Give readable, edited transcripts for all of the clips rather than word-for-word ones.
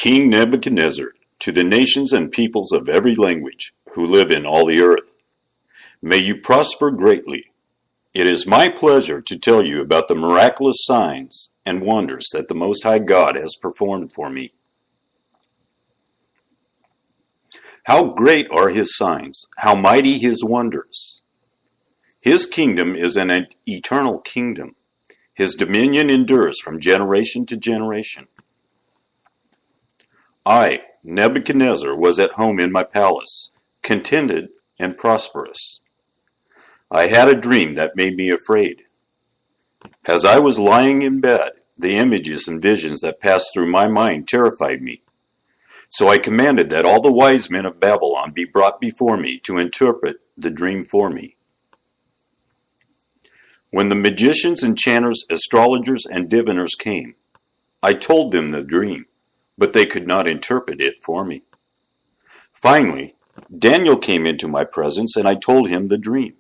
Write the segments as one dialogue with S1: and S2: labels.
S1: King Nebuchadnezzar, to the nations and peoples of every language who live in all the earth, may you prosper greatly. It is my pleasure to tell you about the miraculous signs and wonders that the Most High God has performed for me. How great are his signs, how mighty his wonders. His kingdom is an eternal kingdom. His dominion endures from generation to generation. I, Nebuchadnezzar, was at home in my palace, contented and prosperous. I had a dream that made me afraid. As I was lying in bed, the images and visions that passed through my mind terrified me. So I commanded that all the wise men of Babylon be brought before me to interpret the dream for me. When the magicians, enchanters, astrologers, and diviners came, I told them the dream, but they could not interpret it for me. Finally, Daniel came into my presence, and I told him the dream.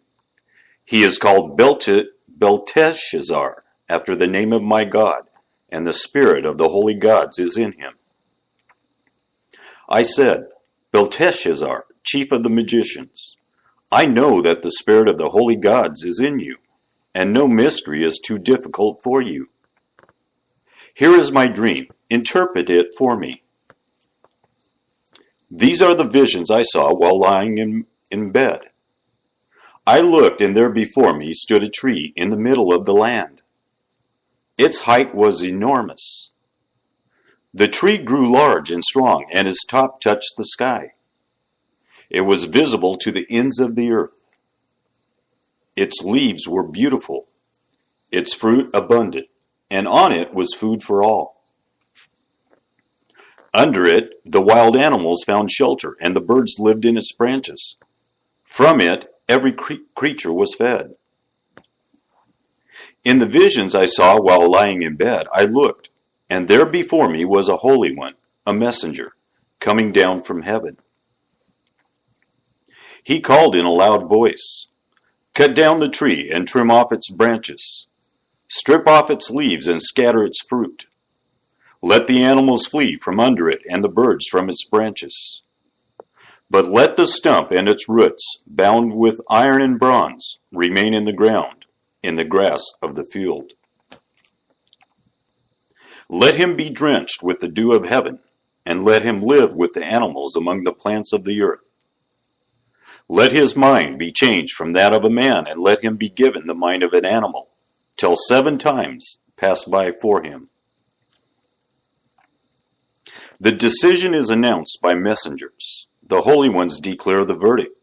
S1: He is called Belteshazzar, after the name of my God, and the spirit of the holy gods is in him. I said, Belteshazzar, chief of the magicians, I know that the spirit of the holy gods is in you, and no mystery is too difficult for you. Here is my dream. Interpret it for me. These are the visions I saw while lying in bed. I looked, and there before me stood a tree in the middle of the land. Its height was enormous. The tree grew large and strong, and its top touched the sky. It was visible to the ends of the earth. Its leaves were beautiful, its fruit abundant, and on it was food for all. Under it, the wild animals found shelter, and the birds lived in its branches. From it, every creature was fed. In the visions I saw while lying in bed, I looked, and there before me was a holy one, a messenger, coming down from heaven. He called in a loud voice, Cut down the tree and trim off its branches. Strip off its leaves and scatter its fruit. Let the animals flee from under it and the birds from its branches. But let the stump and its roots, bound with iron and bronze, remain in the ground, in the grass of the field. Let him be drenched with the dew of heaven, and let him live with the animals among the plants of the earth. Let his mind be changed from that of a man, and let him be given the mind of an animal, till 7 times pass by for him. The decision is announced by messengers. The holy ones declare the verdict,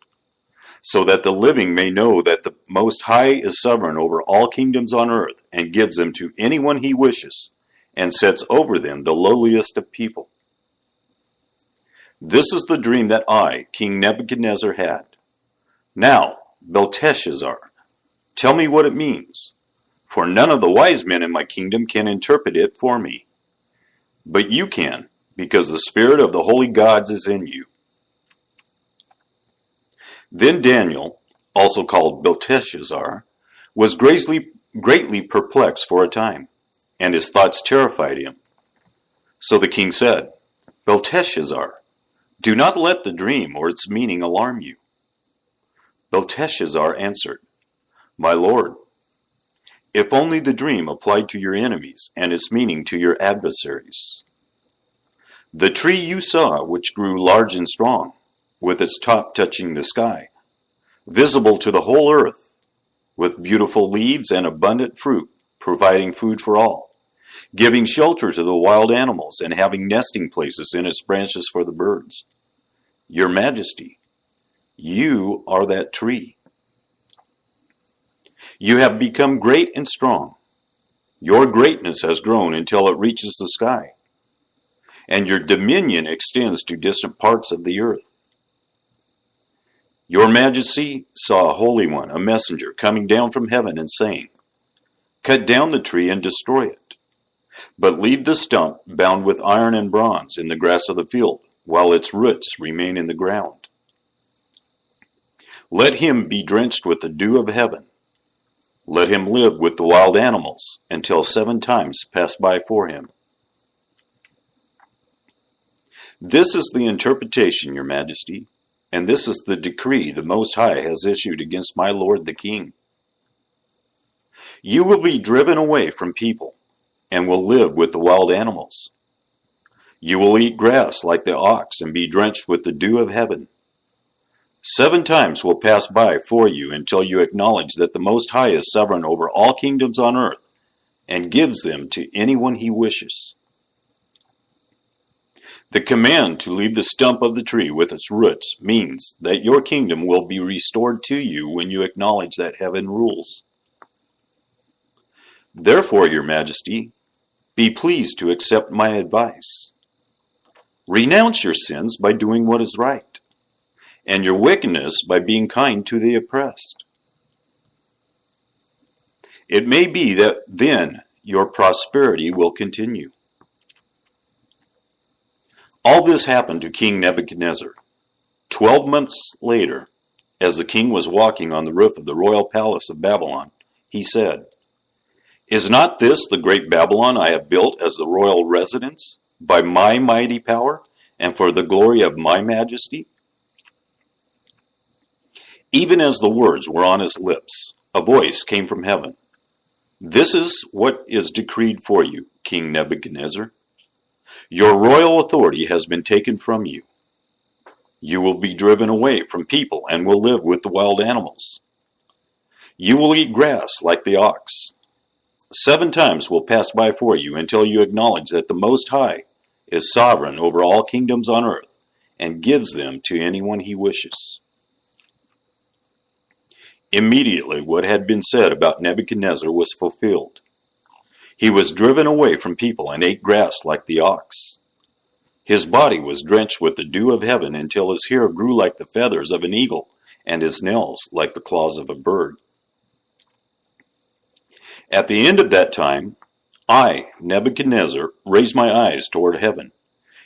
S1: so that the living may know that the Most High is sovereign over all kingdoms on earth, and gives them to anyone he wishes, and sets over them the lowliest of people. This is the dream that I, King Nebuchadnezzar, had. Now, Belteshazzar, tell me what it means, for none of the wise men in my kingdom can interpret it for me. But you can, because the spirit of the holy gods is in you. Then Daniel, also called Belteshazzar, was greatly perplexed for a time, and his thoughts terrified him. So the king said, Belteshazzar, do not let the dream or its meaning alarm you. Belteshazzar answered, My lord, if only the dream applied to your enemies and its meaning to your adversaries. The tree you saw, which grew large and strong, with its top touching the sky, visible to the whole earth, with beautiful leaves and abundant fruit, providing food for all, giving shelter to the wild animals and having nesting places in its branches for the birds. Your Majesty, you are that tree. You have become great and strong. Your greatness has grown until it reaches the sky, and your dominion extends to distant parts of the earth. Your Majesty saw a holy one, a messenger, coming down from heaven and saying, Cut down the tree and destroy it, but leave the stump bound with iron and bronze in the grass of the field, while its roots remain in the ground. Let him be drenched with the dew of heaven. Let him live with the wild animals until 7 times pass by for him. This is the interpretation, your majesty, and this is the decree the Most High has issued against my lord the king. You will be driven away from people, and will live with the wild animals. You will eat grass like the ox, and be drenched with the dew of heaven. 7 times will pass by for you until you acknowledge that the Most High is sovereign over all kingdoms on earth, and gives them to anyone he wishes. The command to leave the stump of the tree with its roots means that your kingdom will be restored to you when you acknowledge that heaven rules. Therefore, your majesty, be pleased to accept my advice. Renounce your sins by doing what is right, and your wickedness by being kind to the oppressed. It may be that then your prosperity will continue. All this happened to King Nebuchadnezzar. 12 months later, as the king was walking on the roof of the royal palace of Babylon, he said, "Is not this the great Babylon I have built as the royal residence, by my mighty power, and for the glory of my majesty?" Even as the words were on his lips, a voice came from heaven. "This is what is decreed for you, King Nebuchadnezzar. Your royal authority has been taken from you. You will be driven away from people and will live with the wild animals. You will eat grass like the ox. 7 times will pass by for you until you acknowledge that the Most High is sovereign over all kingdoms on earth and gives them to anyone he wishes." Immediately what had been said about Nebuchadnezzar was fulfilled. He was driven away from people and ate grass like the ox. His body was drenched with the dew of heaven until his hair grew like the feathers of an eagle and his nails like the claws of a bird. At the end of that time, I, Nebuchadnezzar, raised my eyes toward heaven,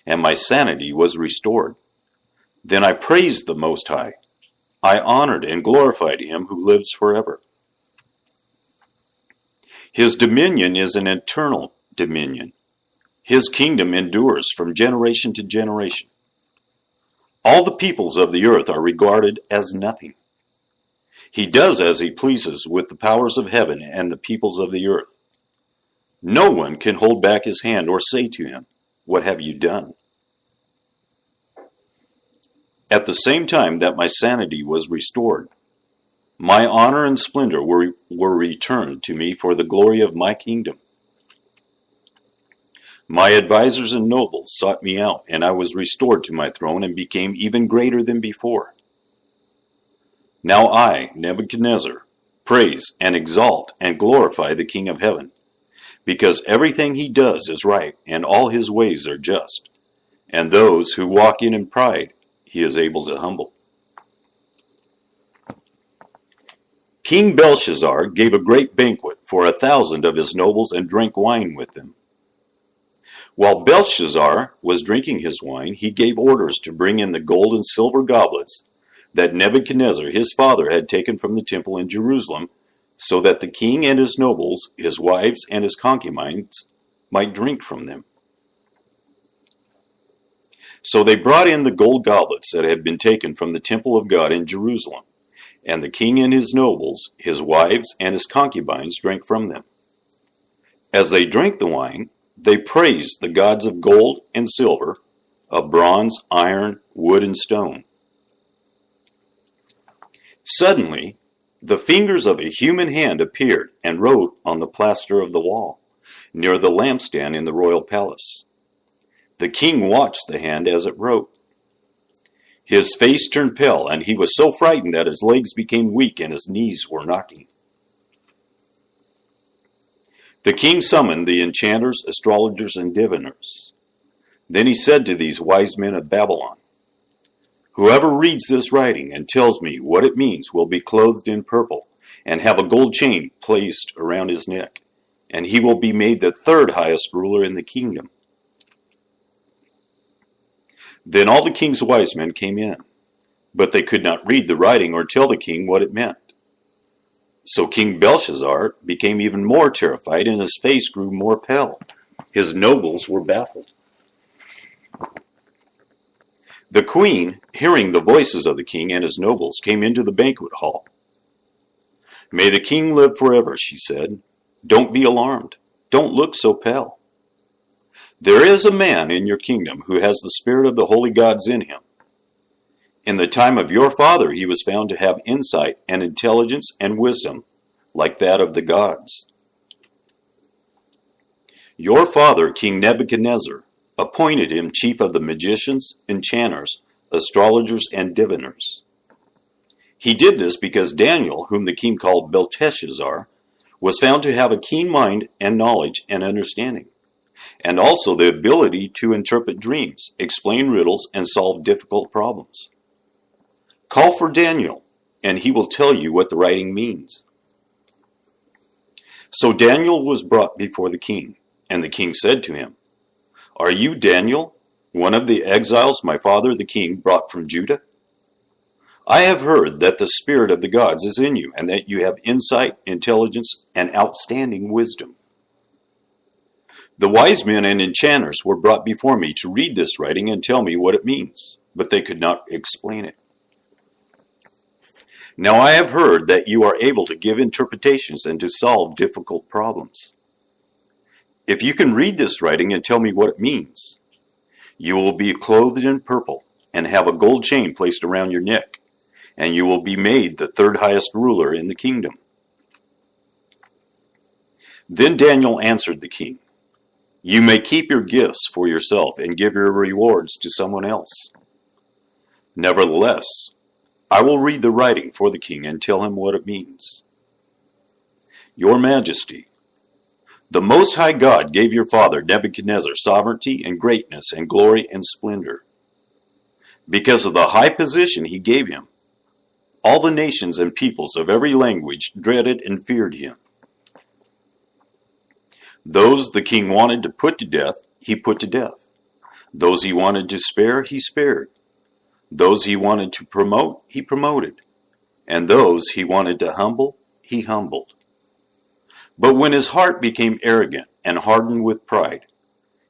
S1: and my sanity was restored. Then I praised the Most High. I honored and glorified him who lives forever. His dominion is an eternal dominion. His kingdom endures from generation to generation. All the peoples of the earth are regarded as nothing. He does as he pleases with the powers of heaven and the peoples of the earth. No one can hold back his hand or say to him, "What have you done?" At the same time that my sanity was restored, my honor and splendor were returned to me for the glory of my kingdom. My advisors and nobles sought me out, and I was restored to my throne and became even greater than before. Now I, Nebuchadnezzar, praise and exalt and glorify the King of heaven, because everything he does is right and all his ways are just, and those who walk in pride he is able to humble. King Belshazzar gave a great banquet for 1,000 of his nobles and drank wine with them. While Belshazzar was drinking his wine, he gave orders to bring in the gold and silver goblets that Nebuchadnezzar his father had taken from the temple in Jerusalem, so that the king and his nobles, his wives, and his concubines might drink from them. So they brought in the gold goblets that had been taken from the temple of God in Jerusalem, and the king and his nobles, his wives, and his concubines drank from them. As they drank the wine, they praised the gods of gold and silver, of bronze, iron, wood, and stone. Suddenly, the fingers of a human hand appeared and wrote on the plaster of the wall, near the lampstand in the royal palace. The king watched the hand as it wrote. His face turned pale, and he was so frightened that his legs became weak and his knees were knocking. The king summoned the enchanters, astrologers, and diviners. Then he said to these wise men of Babylon, "Whoever reads this writing and tells me what it means will be clothed in purple and have a gold chain placed around his neck, and he will be made the 3rd highest ruler in the kingdom." Then all the king's wise men came in, but they could not read the writing or tell the king what it meant. So King Belshazzar became even more terrified, and his face grew more pale. His nobles were baffled. The queen, hearing the voices of the king and his nobles, came into the banquet hall. "May the king live forever," she said. "Don't be alarmed. Don't look so pale. There is a man in your kingdom who has the spirit of the holy gods in him. In the time of your father he was found to have insight and intelligence and wisdom like that of the gods. Your father, King Nebuchadnezzar, appointed him chief of the magicians, enchanters, astrologers, and diviners. He did this because Daniel, whom the king called Belteshazzar, was found to have a keen mind and knowledge and understanding, and also the ability to interpret dreams, explain riddles, and solve difficult problems. Call for Daniel, and he will tell you what the writing means." So Daniel was brought before the king, and the king said to him, "Are you Daniel, one of the exiles my father the king brought from Judah? I have heard that the spirit of the gods is in you, and that you have insight, intelligence, and outstanding wisdom. The wise men and enchanters were brought before me to read this writing and tell me what it means, but they could not explain it. Now I have heard that you are able to give interpretations and to solve difficult problems. If you can read this writing and tell me what it means, you will be clothed in purple and have a gold chain placed around your neck, and you will be made the third highest ruler in the kingdom." Then Daniel answered the king, "You may keep your gifts for yourself and give your rewards to someone else. Nevertheless, I will read the writing for the king and tell him what it means. Your Majesty, the Most High God gave your father Nebuchadnezzar sovereignty and greatness and glory and splendor. Because of the high position he gave him, all the nations and peoples of every language dreaded and feared him. Those the king wanted to put to death, he put to death. Those he wanted to spare, he spared. Those he wanted to promote, he promoted. And those he wanted to humble, he humbled. But when his heart became arrogant and hardened with pride,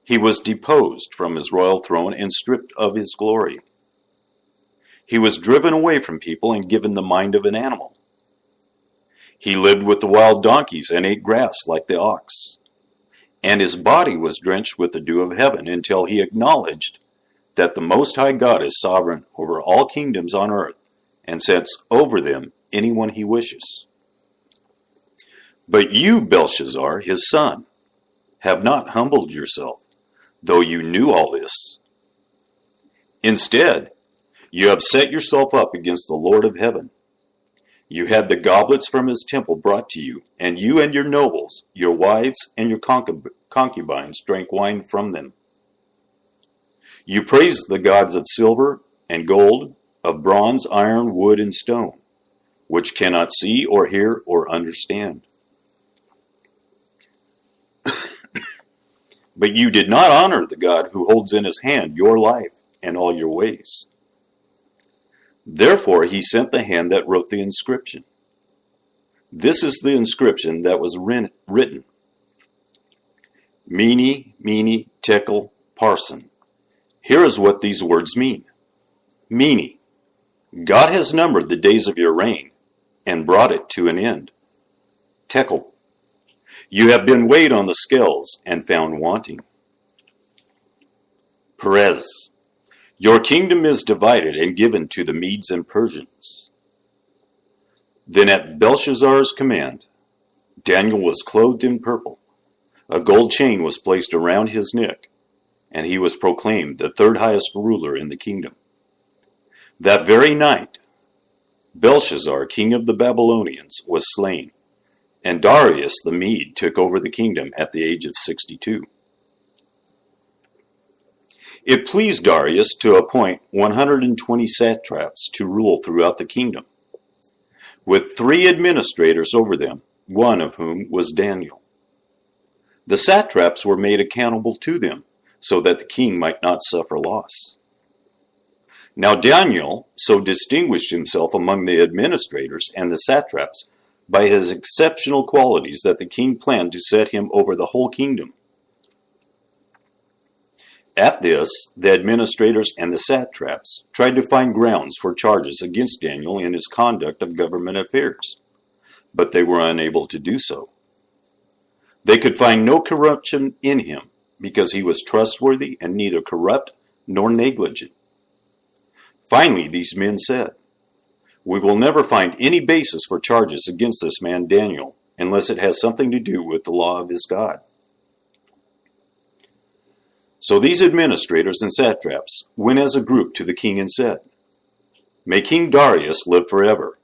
S1: he was deposed from his royal throne and stripped of his glory. He was driven away from people and given the mind of an animal. He lived with the wild donkeys and ate grass like the ox. And his body was drenched with the dew of heaven until he acknowledged that the Most High God is sovereign over all kingdoms on earth and sets over them anyone he wishes. But you, Belshazzar, his son, have not humbled yourself, though you knew all this. Instead, you have set yourself up against the Lord of heaven. You had the goblets from his temple brought to you, and you and your nobles, your wives, and your concubines drank wine from them. You praised the gods of silver and gold, of bronze, iron, wood, and stone, which cannot see or hear or understand. But you did not honor the God who holds in his hand your life and all your ways. Therefore he sent the hand that wrote the inscription. This is the inscription that was written. Mene, Mene, Tekel, Parsin. Here is what these words mean. Mene, God has numbered the days of your reign and brought it to an end. Tekel, you have been weighed on the scales and found wanting. Perez, your kingdom is divided and given to the Medes and Persians. Then at Belshazzar's command, Daniel was clothed in purple. A gold chain was placed around his neck, and he was proclaimed the third highest ruler in the kingdom. That very night, Belshazzar, king of the Babylonians, was slain, and Darius the Mede took over the kingdom at the age of 62. It pleased Darius to appoint 120 satraps to rule throughout the kingdom, with 3 administrators over them, one of whom was Daniel. The satraps were made accountable to them, so that the king might not suffer loss. Now Daniel so distinguished himself among the administrators and the satraps by his exceptional qualities that the king planned to set him over the whole kingdom. At this, the administrators and the satraps tried to find grounds for charges against Daniel in his conduct of government affairs, but they were unable to do so. They could find no corruption in him because he was trustworthy and neither corrupt nor negligent. Finally, these men said, "We will never find any basis for charges against this man Daniel unless it has something to do with the law of his God." So these administrators and satraps went as a group to the king and said, "May King Darius live forever."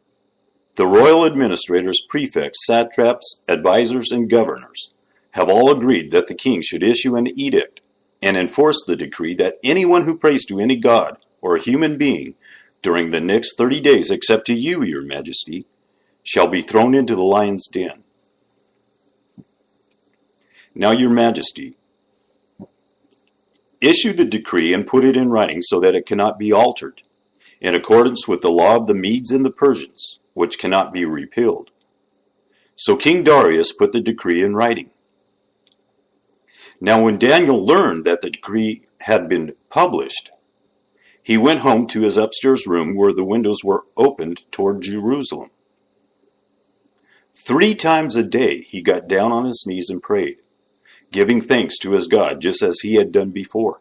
S1: The royal administrators, prefects, satraps, advisors, and governors have all agreed that the king should issue an edict and enforce the decree that anyone who prays to any god or human being during the next 30 days, except to you, your majesty, shall be thrown into the lion's den. Now, your majesty, issue the decree and put it in writing so that it cannot be altered, in accordance with the law of the Medes and the Persians, which cannot be repealed. So King Darius put the decree in writing. Now when Daniel learned that the decree had been published, he went home to his upstairs room where the windows were opened toward Jerusalem. 3 times a day he got down on his knees and prayed, giving thanks to his God just as he had done before.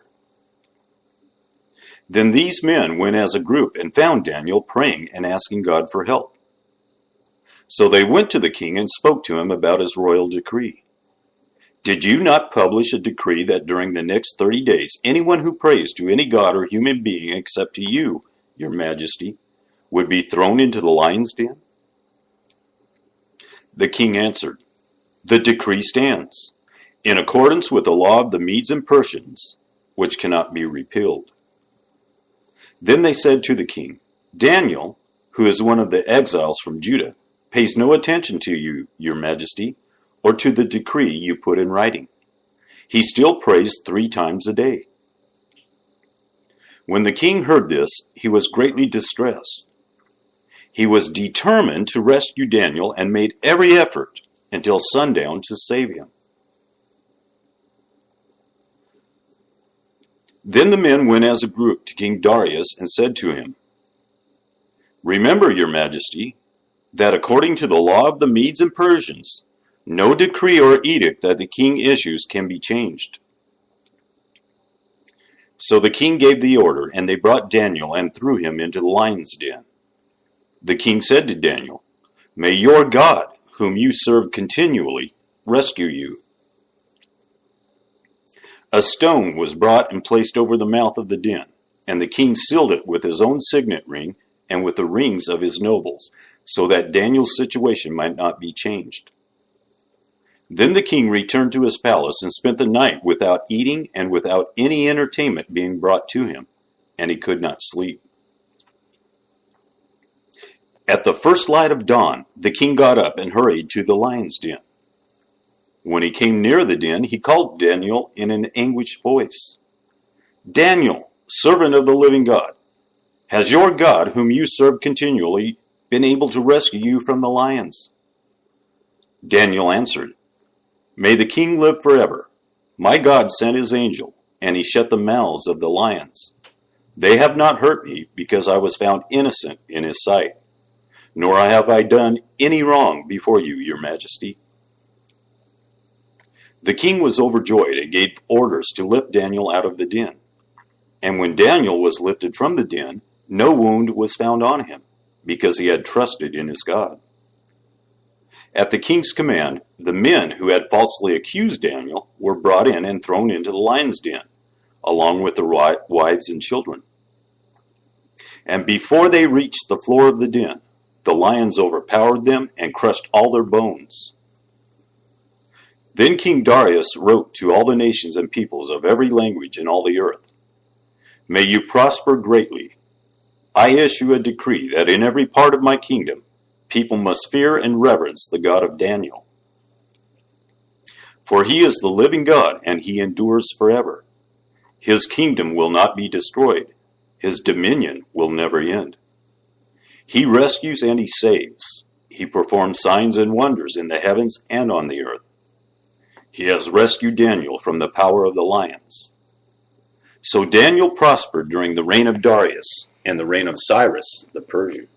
S1: Then these men went as a group and found Daniel praying and asking God for help. So they went to the king and spoke to him about his royal decree. "Did you not publish a decree that during the next 30 days anyone who prays to any god or human being except to you, your majesty, would be thrown into the lion's den?" The king answered, "The decree stands, in accordance with the law of the Medes and Persians, which cannot be repealed." Then they said to the king, "Daniel, who is one of the exiles from Judah, pays no attention to you, your majesty, or to the decree you put in writing. He still prays 3 times a day." When the king heard this, he was greatly distressed. He was determined to rescue Daniel and made every effort until sundown to save him. Then the men went as a group to King Darius and said to him, "Remember, your majesty, that according to the law of the Medes and Persians, no decree or edict that the king issues can be changed." So the king gave the order, and they brought Daniel and threw him into the lion's den. The king said to Daniel, "May your God, whom you serve continually, rescue you." A stone was brought and placed over the mouth of the den, and the king sealed it with his own signet ring and with the rings of his nobles, so that Daniel's situation might not be changed. Then the king returned to his palace and spent the night without eating and without any entertainment being brought to him, and he could not sleep. At the first light of dawn, the king got up and hurried to the lion's den. When he came near the den, he called Daniel in an anguished voice. "Daniel, servant of the living God, has your God, whom you serve continually, been able to rescue you from the lions?" Daniel answered, "May the king live forever. My God sent his angel, and he shut the mouths of the lions. They have not hurt me, because I was found innocent in his sight, nor have I done any wrong before you, your majesty." The king was overjoyed and gave orders to lift Daniel out of the den. And when Daniel was lifted from the den, no wound was found on him, because he had trusted in his God. At the king's command, the men who had falsely accused Daniel were brought in and thrown into the lion's den, along with their wives and children. And before they reached the floor of the den, the lions overpowered them and crushed all their bones. Then King Darius wrote to all the nations and peoples of every language in all the earth, "May you prosper greatly. I issue a decree that in every part of my kingdom, people must fear and reverence the God of Daniel. For he is the living God, and he endures forever. His kingdom will not be destroyed. His dominion will never end. He rescues and he saves. He performs signs and wonders in the heavens and on the earth. He has rescued Daniel from the power of the lions. So Daniel prospered during the reign of Darius and the reign of Cyrus the Persian.